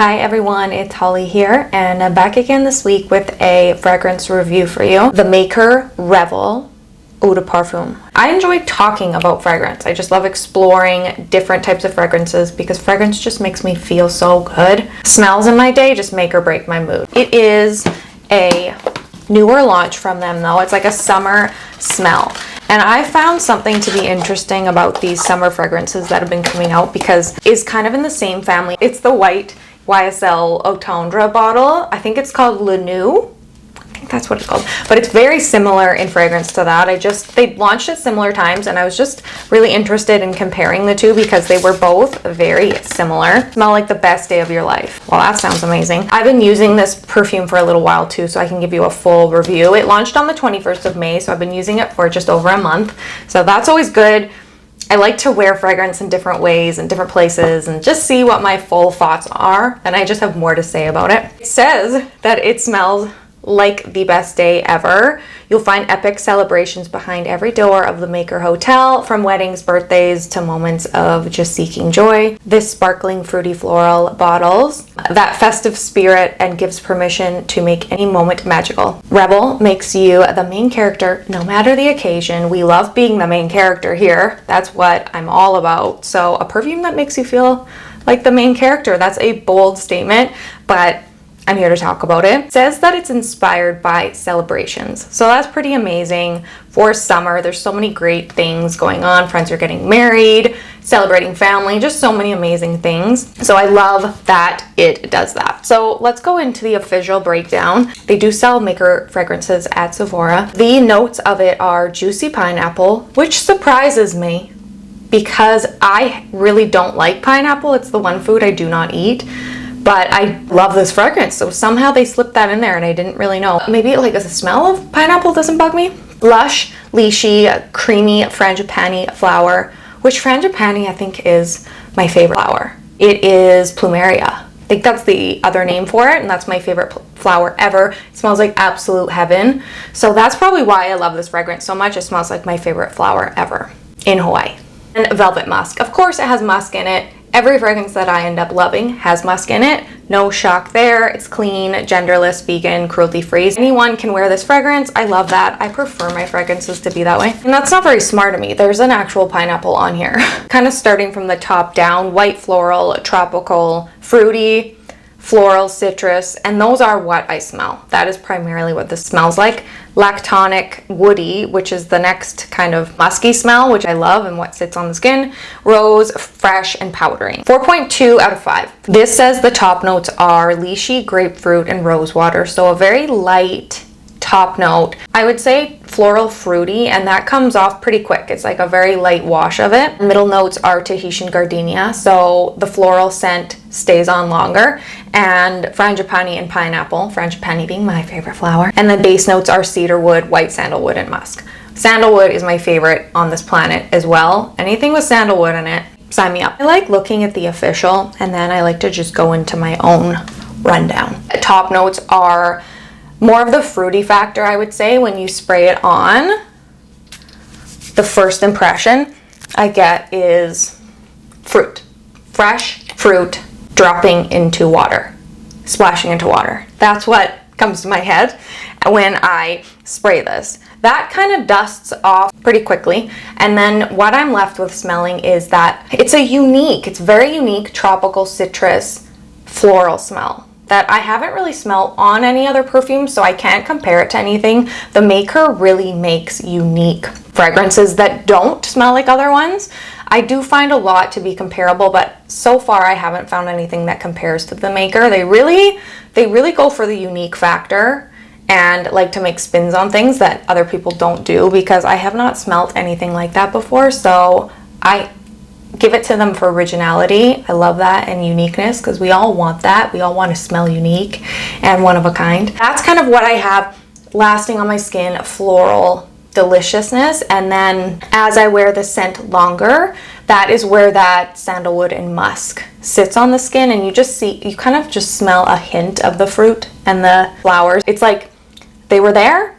Hi everyone, it's Holly here, and I'm back again this week with a fragrance review for you. The maker REVEL Eau de Parfum. I enjoy talking about fragrance. I just love exploring different types of fragrances because fragrance just makes me feel so good. Smells in my day just make or break my mood. It is a newer launch from them though. It's like a summer smell. And I found something to be interesting about these summer fragrances that have been coming out because it's kind of in the same family. It's the white YSL Eau Tendre bottle. I think it's called Le New. I think that's what it's called. But it's very similar in fragrance to that. They launched at similar times and I was just really interested in comparing the two because they were both very similar. Smell like the best day of your life. Well, that sounds amazing. I've been using this perfume for a little while too, so I can give you a full review. It launched on the 21st of May, so I've been using it for just over a month. So that's always good. I like to wear fragrance in different ways and different places and just see what my full thoughts are. And I just have more to say about it. It says that it smells like the best day ever. You'll find epic celebrations behind every door of the Maker Hotel, from weddings, birthdays, to moments of just seeking joy. This sparkling fruity floral bottles that festive spirit and gives permission to make any moment magical. REVEL makes you the main character no matter the occasion. We love being the main character here. That's what I'm all about. So a perfume that makes you feel like the main character, that's a bold statement, but I'm here to talk about it. It says that it's inspired by celebrations. So that's pretty amazing for summer. There's so many great things going on. Friends are getting married, celebrating family, just so many amazing things. So I love that it does that. So let's go into the official breakdown. They do sell Maker fragrances at Sephora. The notes of it are juicy pineapple, which surprises me because I really don't like pineapple. It's the one food I do not eat. But I love this fragrance, so somehow they slipped that in there and I didn't really know. Maybe like the smell of pineapple doesn't bug me. Lush, leashy, creamy frangipani flower, which frangipani I think is my favorite flower. It is plumeria. I think that's the other name for it, and that's my favorite flower ever. It smells like absolute heaven. So that's probably why I love this fragrance so much. It smells like my favorite flower ever in Hawaii. And velvet musk. Of course it has musk in it. Every fragrance that I end up loving has musk in it. No shock there. It's clean, genderless, vegan, cruelty-free. Anyone can wear this fragrance. I love that. I prefer my fragrances to be that way. And that's not very smart of me. There's an actual pineapple on here. Kind of starting from the top down, white floral, tropical, fruity, floral, citrus, and those are what I smell. That is primarily what this smells like. Lactonic, woody, which is the next kind of musky smell, which I love and what sits on the skin. Rose, fresh, and powdery. 4.2 out of 5. This says the top notes are lychee, grapefruit, and rose water, so a very light top note. I would say floral, fruity, and that comes off pretty quick. It's like a very light wash of it. Middle notes are Tahitian gardenia, so the floral scent stays on longer, and frangipani and pineapple, frangipani being my favorite flower. And the base notes are cedarwood, white sandalwood, and musk. Sandalwood is my favorite on this planet as well. Anything with sandalwood in it, sign me up. I like looking at the official, and then I like to just go into my own rundown. The top notes are more of the fruity factor, I would say. When you spray it on, the first impression I get is fruit. Fresh fruit dropping into water, splashing into water. That's what comes to my head when I spray this. That kind of dusts off pretty quickly, and then what I'm left with smelling is that it's very unique tropical citrus floral smell that I haven't really smelled on any other perfume, so I can't compare it to anything. The Maker really makes unique fragrances that don't smell like other ones. I do find a lot to be comparable, but so far I haven't found anything that compares to the Maker. They really go for the unique factor and like to make spins on things that other people don't do, because I have not smelled anything like that before, so I give it to them for originality. I love that, and uniqueness, because we all want that. We all want to smell unique and one of a kind. That's kind of what I have lasting on my skin, floral deliciousness. And then as I wear the scent longer, that is where that sandalwood and musk sits on the skin, and you kind of just smell a hint of the fruit and the flowers. It's like they were there.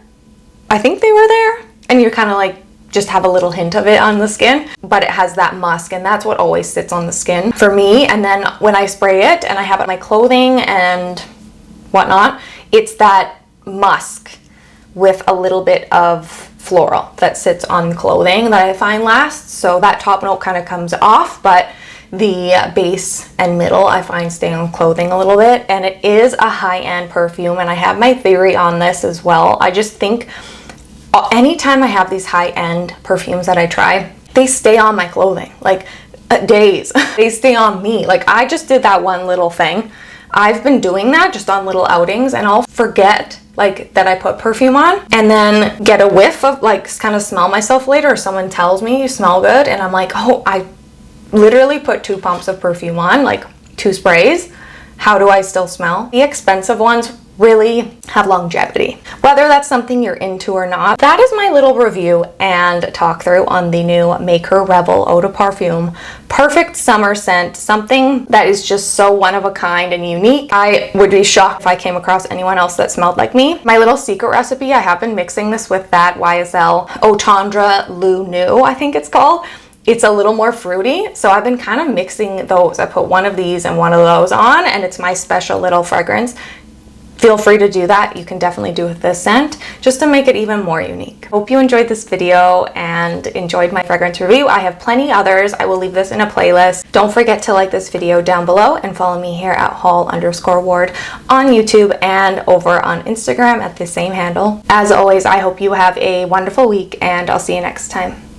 I think they were there, and you're kind of like just have a little hint of it on the skin, but it has that musk, and that's what always sits on the skin for me. And then when I spray it and I have it on my clothing and whatnot, it's that musk with a little bit of floral that sits on clothing that I find lasts. So that top note kind of comes off, but the base and middle I find stay on clothing a little bit. And it is a high-end perfume, and I have my theory on this as well. I just think anytime I have these high-end perfumes that I try, they stay on my clothing like days. They stay on me. Like, I just did that one little thing. I've been doing that just on little outings, and I'll forget like that I put perfume on and then get a whiff of, like, kind of smell myself later, or someone tells me you smell good, and I'm like, oh, I literally put 2 pumps of perfume on, like 2 sprays. How do I still smell? The expensive ones really have longevity. Whether that's something you're into or not, that is my little review and talk through on the new Maker Revel Eau de Parfum. Perfect summer scent, something that is just so one of a kind and unique. I would be shocked if I came across anyone else that smelled like me. My little secret recipe, I have been mixing this with that YSL Eau Tendre Le New, I think it's called. It's a little more fruity, so I've been kind of mixing those. I put one of these and one of those on, and it's my special little fragrance. Feel free to do that. You can definitely do with this scent just to make it even more unique. Hope you enjoyed this video and enjoyed my fragrance review. I have plenty others. I will leave this in a playlist. Don't forget to like this video down below and follow me here at hall_ward on YouTube and over on Instagram at the same handle. As always, I hope you have a wonderful week, and I'll see you next time.